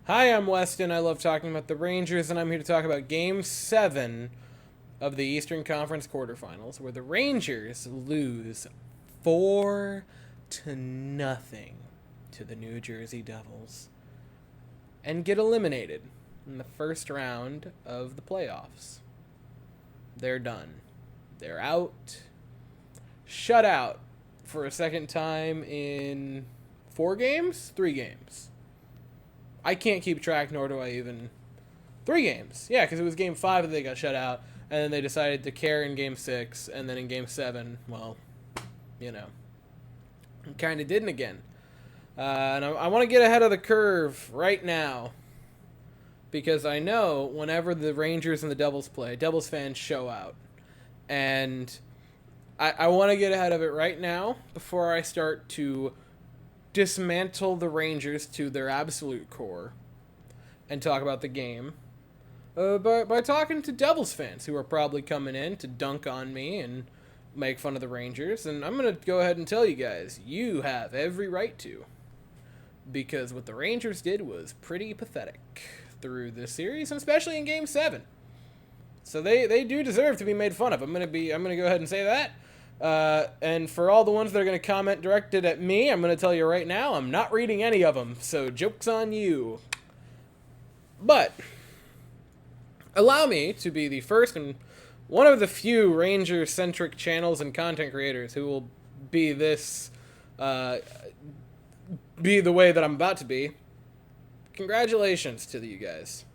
Hi, I'm Weston. I love talking about the Rangers, and I'm here to talk about Game 7 of the Eastern Conference quarterfinals, where the Rangers lose 4-0 to the New Jersey Devils and get eliminated in the first round of the playoffs. They're done. They're out. Shut out for a second time in 4 games? 3 games. I can't keep track, nor do I even... 3 games. Yeah, because it was Game 5 that they got shut out, and then they decided to care in Game 6, and then in Game 7, well, you know, kind of didn't again. And I want to get ahead of the curve right now, because I know whenever the Rangers and the Devils play, Devils fans show out. And I want to get ahead of it right now before I start to dismantle the Rangers to their absolute core and talk about the game by talking to Devils fans who are probably coming in to dunk on me and make fun of the Rangers. And I'm going to go ahead and tell you guys, you have every right to, because what the Rangers did was pretty pathetic through this series, and especially in Game 7. So they do deserve to be made fun of. I'm gonna go ahead and say that. And for all the ones that are going to comment directed at me, I'm going to tell you right now, I'm not reading any of them, so joke's on you. But allow me to be the first and one of the few Ranger-centric channels and content creators who will be this, be the way that I'm about to be. Congratulations to you guys.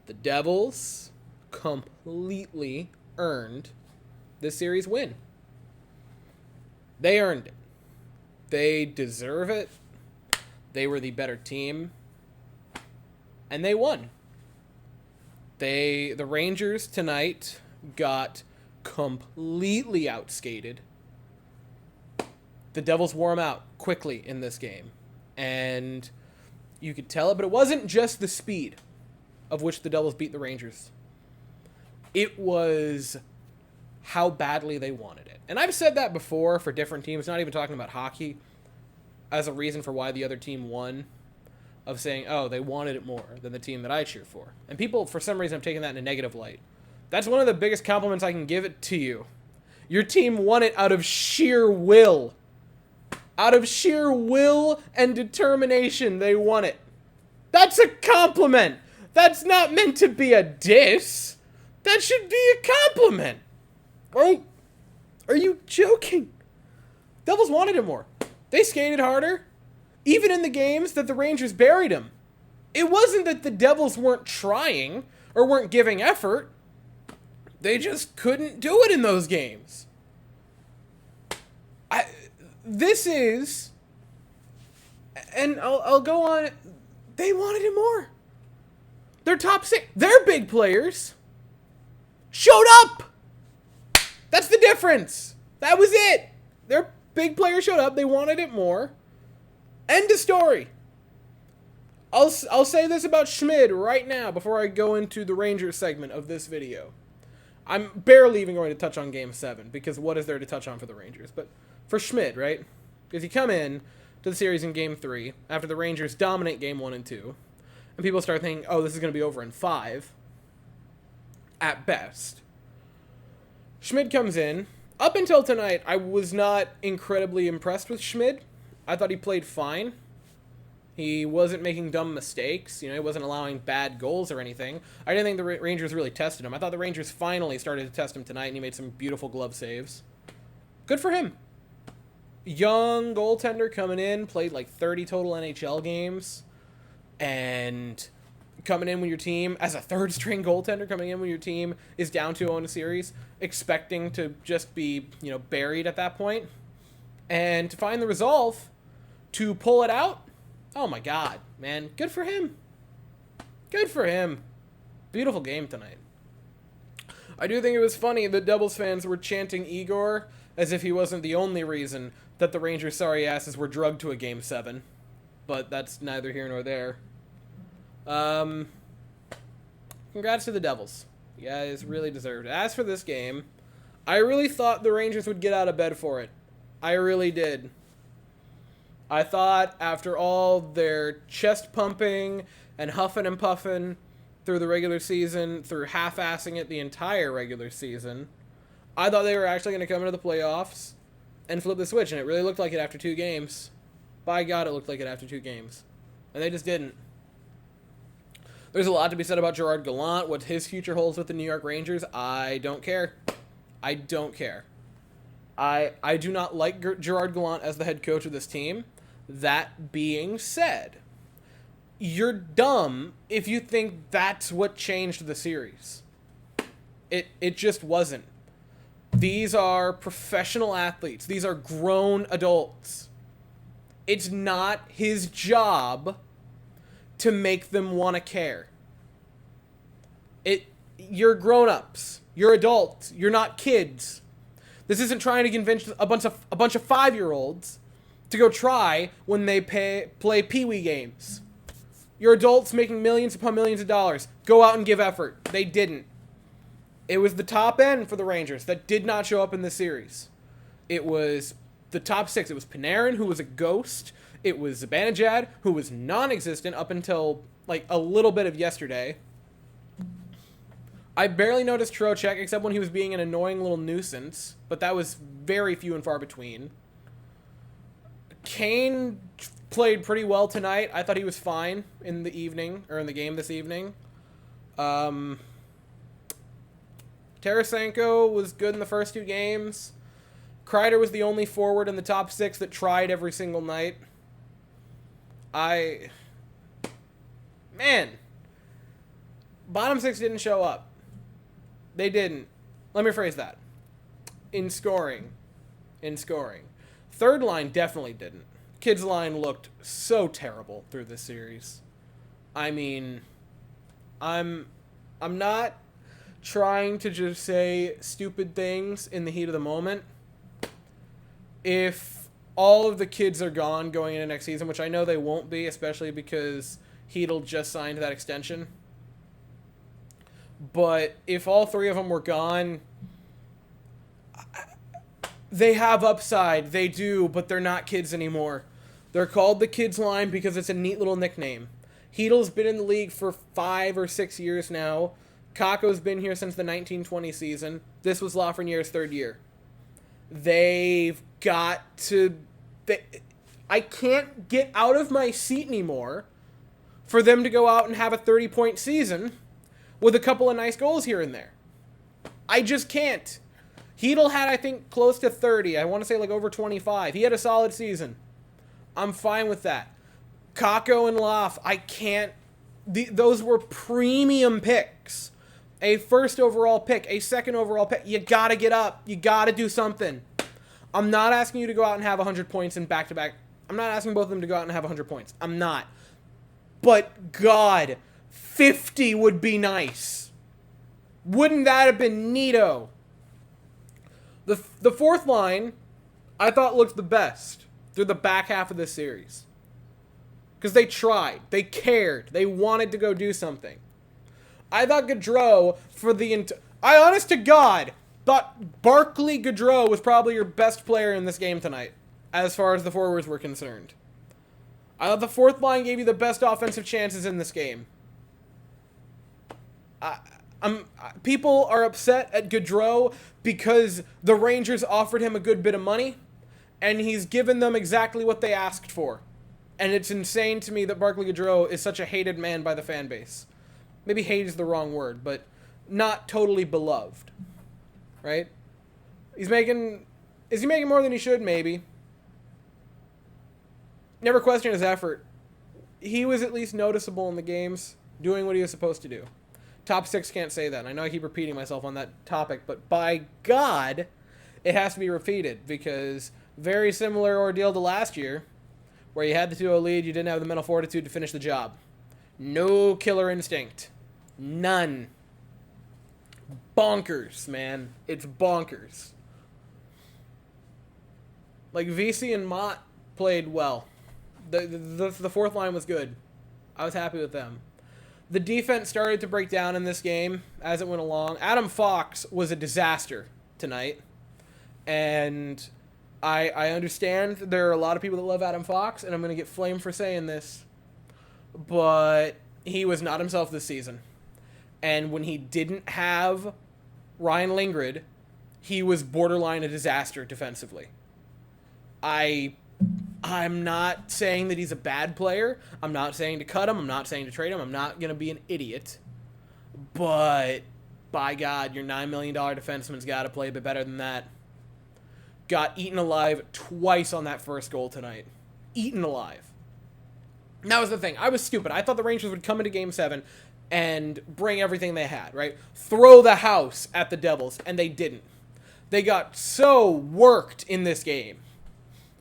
The Devils completely earned this series win. They earned it. They deserve it. They were the better team. And they won. The Rangers tonight got completely outskated. The Devils wore them out quickly in this game. And you could tell it, but it wasn't just the speed of which the Devils beat the Rangers. It was how badly they wanted it. And I've said that before for different teams, not even talking about hockey, as a reason for why the other team won, of saying, oh, they wanted it more than the team that I cheer for. And people, for some reason, have taken that in a negative light. That's one of the biggest compliments I can give it to you. Your team won it out of sheer will. Out of sheer will and determination, they won it. That's a compliment. That's not meant to be a diss. That should be a compliment. Are you joking? Devils wanted it more. They skated harder, even in the games that the Rangers buried them. It wasn't that the Devils weren't trying or weren't giving effort. They just couldn't do it in those games. And I'll go on, they wanted it more. Their top 6, their big players showed up. That's the difference. That was it. Their big players showed up. They wanted it more. End of story. I'll say this about Schmidt right now before I go into the Rangers segment of this video. I'm barely even going to touch on Game 7 because what is there to touch on for the Rangers? But for Schmidt, right? Because you come in to the series in Game 3 after the Rangers dominate Game 1 and 2, and people start thinking, oh, this is going to be over in 5 at best. Schmidt comes in. Up until tonight, I was not incredibly impressed with Schmidt. I thought he played fine. He wasn't making dumb mistakes. He wasn't allowing bad goals or anything. I didn't think the Rangers really tested him. I thought the Rangers finally started to test him tonight, and he made some beautiful glove saves. Good for him. Young goaltender coming in, played like 30 total NHL games, and coming in when your team, as a third-string goaltender, coming in when your team is down 2-0 in a series, expecting to just be, buried at that point, and to find the resolve to pull it out. Oh my God, man. Good for him. Good for him. Beautiful game tonight. I do think it was funny that Devils fans were chanting Igor as if he wasn't the only reason that the Rangers' sorry asses were drugged to a Game 7. But that's neither here nor there. Congrats to the Devils. You guys really deserved it. As for this game, I really thought the Rangers would get out of bed for it. I really did. I thought after all their chest pumping and huffing and puffing through the regular season, through half-assing it the entire regular season, I thought they were actually going to come into the playoffs and flip the switch, and it really looked like it after 2 games. By God, it looked like it after 2 games. And they just didn't. There's a lot to be said about Gerard Gallant, what his future holds with the New York Rangers. I don't care. I don't care. I do not like Gerard Gallant as the head coach of this team. That being said, you're dumb if you think that's what changed the series. It just wasn't. These are professional athletes. These are grown adults. It's not his job to make them want to care. You're grown-ups. You're adults. You're not kids. This isn't trying to convince a bunch of 5-year-olds to go try when they play Pee-wee games. You're adults making millions upon millions of dollars. Go out and give effort. They didn't. It was the top end for the Rangers that did not show up in this series. It was the top 6. It was Panarin, who was a ghost. It was Zibanejad, who was non-existent up until like a little bit of yesterday. I barely noticed Trocheck except when he was being an annoying little nuisance, but that was very few and far between. Kane played pretty well tonight. I thought he was fine in the evening, or in the game this evening. Tarasenko was good in the first 2 games. Kreider was the only forward in the top 6 that tried every single night. Man. Bottom 6 didn't show up. They didn't. Let me rephrase that. In scoring. Third line definitely didn't. Kids' line looked so terrible through this series. I mean, I'm not trying to just say stupid things in the heat of the moment. If all of the kids are gone going into next season, which I know they won't be, especially because Hedl just signed that extension. But if all 3 of them were gone, they have upside. They do, but they're not kids anymore. They're called the kids line because it's a neat little nickname. Hedl's been in the league for 5 or 6 years now. Kakko's been here since the 1920 season. This was Lafreniere's 3rd year. They've got to... I can't get out of my seat anymore for them to go out and have a 30-point season with a couple of nice goals here and there. I just can't. Hedl had, I think, close to 30. I want to say like over 25. He had a solid season. I'm fine with that. Kakko and Laf, I can't... those were premium picks. A 1st overall pick, a 2nd overall pick. You gotta get up. You gotta do something. I'm not asking you to go out and have 100 points in back-to-back. I'm not asking both of them to go out and have 100 points. I'm not. But, God, 50 would be nice. Wouldn't that have been neato? The 4th line, I thought looked the best through the back half of this series. Because they tried. They cared. They wanted to go do something. I thought Gaudreau for the... I, honest to God, thought Barclay Gaudreau was probably your best player in this game tonight, as far as the forwards were concerned. I thought the 4th line gave you the best offensive chances in this game. People are upset at Gaudreau because the Rangers offered him a good bit of money, and he's given them exactly what they asked for. And it's insane to me that Barclay Gaudreau is such a hated man by the fan base. Maybe hate is the wrong word, but not totally beloved. Right? Is he making more than he should? Maybe. Never question his effort. He was at least noticeable in the games, doing what he was supposed to do. Top 6 can't say that. And I know I keep repeating myself on that topic, but by God, it has to be repeated, because very similar ordeal to last year, where you had the 2-0 lead, you didn't have the mental fortitude to finish the job. No killer instinct. None. Bonkers, man. It's bonkers. Like, VC and Mott played well. The 4th line was good. I was happy with them. The defense started to break down in this game as it went along. Adam Fox was a disaster tonight. And I understand there are a lot of people that love Adam Fox, and I'm going to get flamed for saying this, but he was not himself this season. And when he didn't have Ryan Lindgren, he was borderline a disaster defensively. I'm not saying that he's a bad player. I'm not saying to cut him. I'm not saying to trade him. I'm not going to be an idiot. But, by God, your $9 million defenseman's got to play a bit better than that. Got eaten alive twice on that first goal tonight. Eaten alive. And that was the thing. I was stupid. I thought the Rangers would come into Game 7 and bring everything they had, right? Throw the house at the Devils, and they didn't. They got so worked in this game.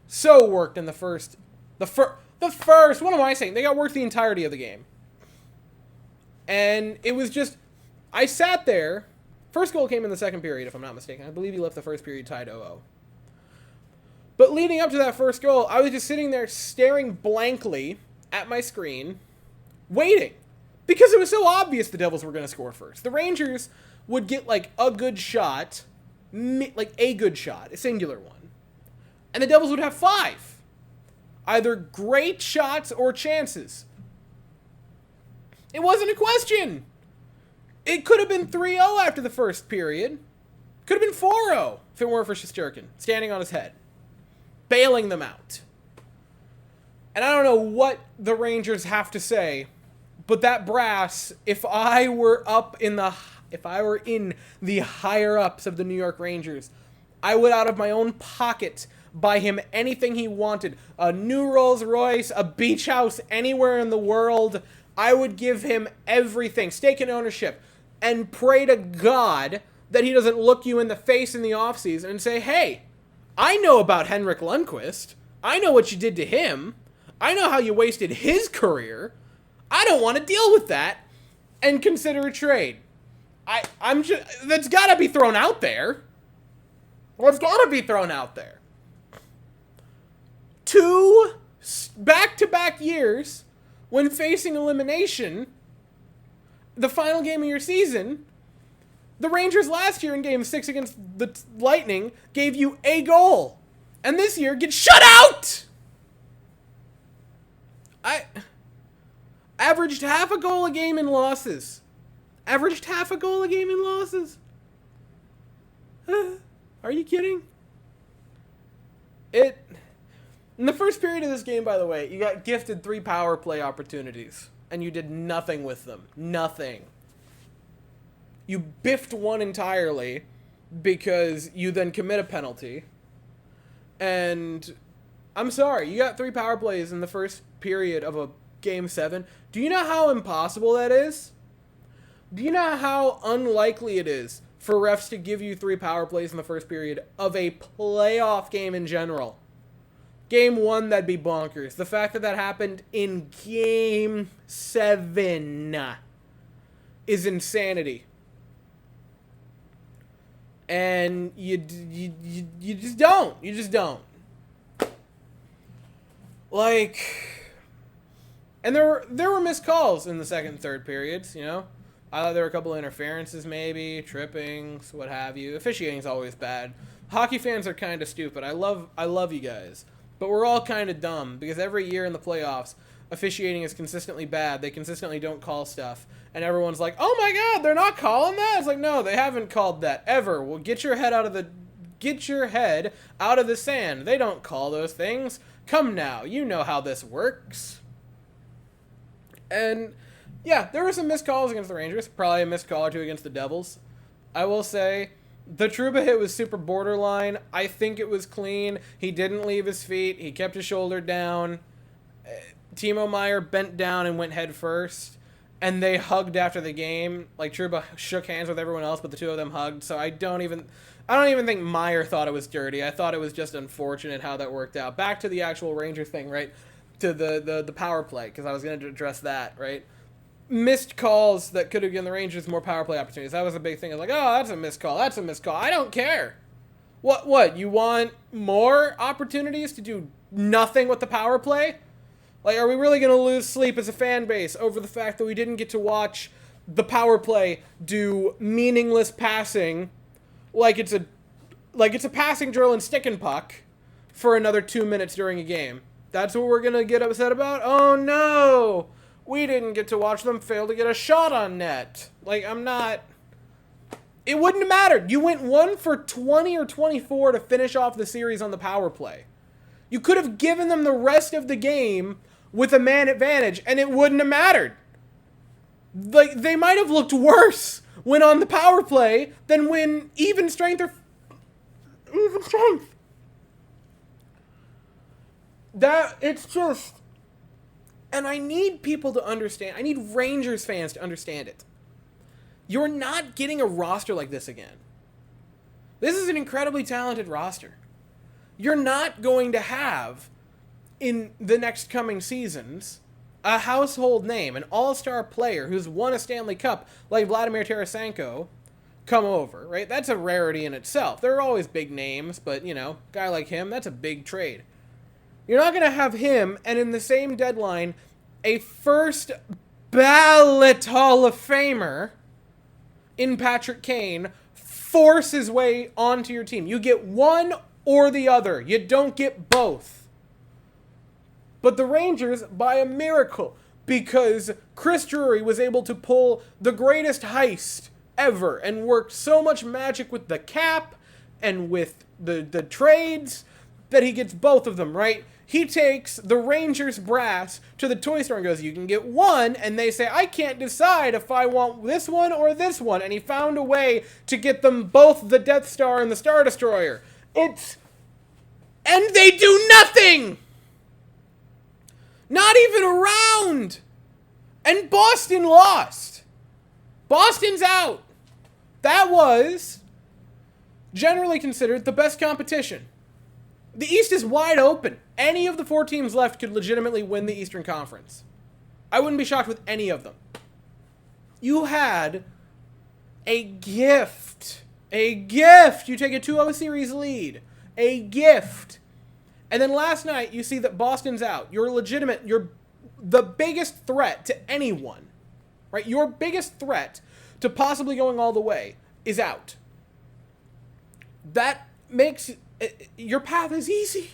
So worked in the first, what am I saying? They got worked the entirety of the game. And it was just, I sat there. First goal came in the second period, if I'm not mistaken. I believe he left the first period tied 0-0. But leading up to that first goal, I was just sitting there staring blankly at my screen, waiting. Because it was so obvious the Devils were going to score first. The Rangers would get, like, a good shot, a singular one. And the Devils would have 5. Either great shots or chances. It wasn't a question. It could have been 3-0 after the first period. Could have been 4-0 if it weren't for Shesterkin standing on his head, bailing them out. And I don't know what the Rangers have to say, but that brass, if I were in the higher ups of the New York Rangers, I would out of my own pocket buy him anything he wanted. A new Rolls Royce, a beach house anywhere in the world. I would give him everything, stake in ownership, and pray to God that he doesn't look you in the face in the offseason and say, hey, I know about Henrik Lundqvist. I know what you did to him. I know how you wasted his career. I don't want to deal with that, and consider a trade. I'm just, that's got to be thrown out there. It's got to be thrown out there. 2 back-to-back years when facing elimination, the final game of your season, the Rangers last year in Game 6 against the Lightning gave you a goal. And this year, get shut out! I averaged half a goal a game in losses. Are you kidding? In the first period of this game, by the way, you got gifted 3 power play opportunities, and you did nothing with them. Nothing. You biffed one entirely because you then commit a penalty. And I'm sorry, you got 3 power plays in the first period of a Game 7. Do you know how impossible that is? Do you know how unlikely it is for refs to give you 3 power plays in the first period of a playoff game in general? Game 1, that'd be bonkers. The fact that that happened in Game 7 is insanity. And you just don't. You just don't. Like, and there were missed calls in the second and third periods, you know? I thought there were a couple of interferences maybe, trippings, what have you. Officiating's always bad. Hockey fans are kind of stupid. I love you guys. But we're all kind of dumb because every year in the playoffs, officiating is consistently bad. They consistently don't call stuff. And everyone's like, oh my God, they're not calling that? It's like, no, they haven't called that ever. Well, get your head out of the sand. They don't call those things. Come now, you know how this works. And yeah, there were some missed calls against the Rangers. Probably a missed call or 2 against the Devils. I will say, the Trouba hit was super borderline. I think it was clean. He didn't leave his feet. He kept his shoulder down. Timo Meier bent down and went head first. And they hugged after the game. Like, Trouba shook hands with everyone else, but the 2 of them hugged. So I don't even think Meier thought it was dirty. I thought it was just unfortunate how that worked out. Back to the actual Ranger thing, right? To the power play, because I was going to address that, right? Missed calls that could have given the Rangers more power play opportunities. That was a big thing. I was like, oh, that's a missed call. That's a missed call. I don't care. What? You want more opportunities to do nothing with the power play? Like, are we really going to lose sleep as a fan base over the fact that we didn't get to watch the power play do meaningless passing like it's a passing drill and stick and puck for another 2 minutes during a game. That's what we're going to get upset about? Oh, no! We didn't get to watch them fail to get a shot on net. Like, I'm not... It wouldn't have mattered. You went 1 for 20 or 24 to finish off the series on the power play. You could have given them the rest of the game with a man advantage, and it wouldn't have mattered. Like, they might have looked worse when on the power play than when even strength or... Even strength. It's just... And I need people to understand. I need Rangers fans to understand it. You're not getting a roster like this again. This is an incredibly talented roster. You're not going to have, in the next coming seasons, a household name, an all-star player who's won a Stanley Cup like Vladimir Tarasenko come over, right? That's a rarity in itself. There are always big names, but, you know, a guy like him, that's a big trade. You're not going to have him, and in the same deadline, a first ballot Hall of Famer in Patrick Kane force his way onto your team. You get one or the other. You don't get both. But the Rangers, by a miracle, because Chris Drury was able to pull the greatest heist ever and worked so much magic with the cap and with the trades that he gets both of them, right? He takes the Rangers brass to the toy store and goes, you can get one, and they say, I can't decide if I want this one or this one, and he found a way to get them both the Death Star and the Star Destroyer. And they do nothing! Not even a round! And Boston lost. Boston's out. That was generally considered the best competition. The East is wide open. Any of the 4 teams left could legitimately win the Eastern Conference. I wouldn't be shocked with any of them. You had a gift. A gift. You take a 2-0 series lead. A gift. And then last night, you see that Boston's out. You're legitimate. You're the biggest threat to anyone. Right? Your biggest threat to possibly going all the way is out. That makes... Your path is easy.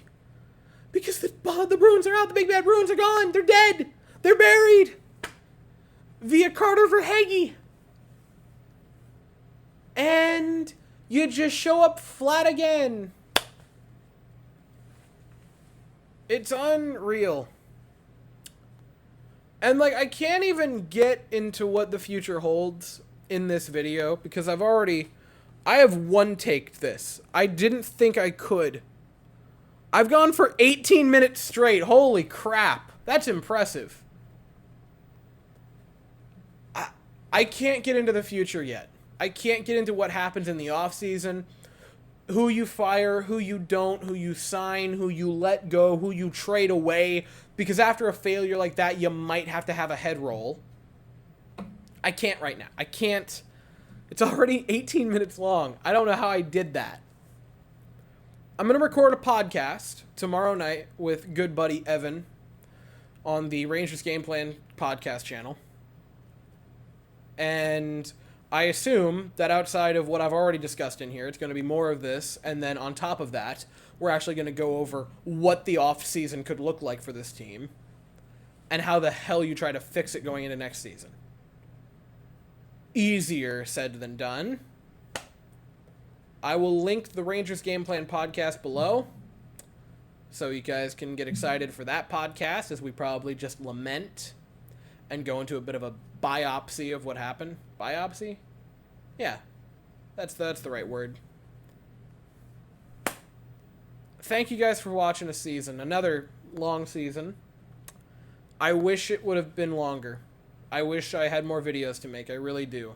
Because the Bruins are out. The big bad Bruins are gone. They're dead. They're buried. Via Carter Verhaeghe. And you just show up flat again. It's unreal. And, like, I can't even get into what the future holds in this video because I have one-taked this. I didn't think I could. I've gone for 18 minutes straight. Holy crap. That's impressive. I can't get into the future yet. I can't get into what happens in the offseason. Who you fire, who you don't, who you sign, who you let go, who you trade away. Because after a failure like that, you might have to have a head roll. I can't right now. I can't. It's already 18 minutes long. I don't know how I did that. I'm going to record a podcast tomorrow night with good buddy Evan on the Rangers Game Plan podcast channel. And I assume that outside of what I've already discussed in here, it's going to be more of this. And then on top of that, we're actually going to go over what the offseason could look like for this team and how the hell you try to fix it going into next season. Easier said than done. I will link the Rangers Game Plan podcast below so you guys can get excited for that podcast as we probably just lament and go into a bit of a biopsy of what happened. Biopsy? Yeah, that's the right word. Thank you guys for watching a season. Another long season. I wish it would have been longer. I wish I had more videos to make. I really do.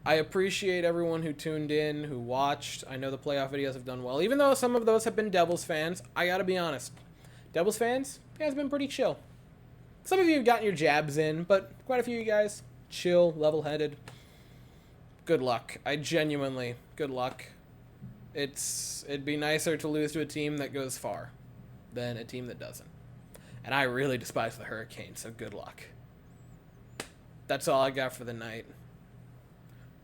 I appreciate everyone who tuned in, who watched. I know the playoff videos have done well. Even though some of those have been Devils fans, I gotta be honest. Devils fans, you guys have been pretty chill. Some of you have gotten your jabs in, but quite a few of you guys, chill, level-headed. Good luck. Good luck. It'd be nicer to lose to a team that goes far than a team that doesn't. And I really despise the Hurricanes, so good luck. That's all I got for the night.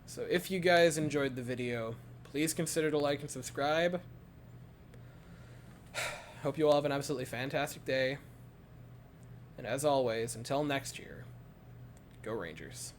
So if you guys enjoyed the video, please consider to like and subscribe. Hope you all have an absolutely fantastic day. And as always, until next year, go Rangers.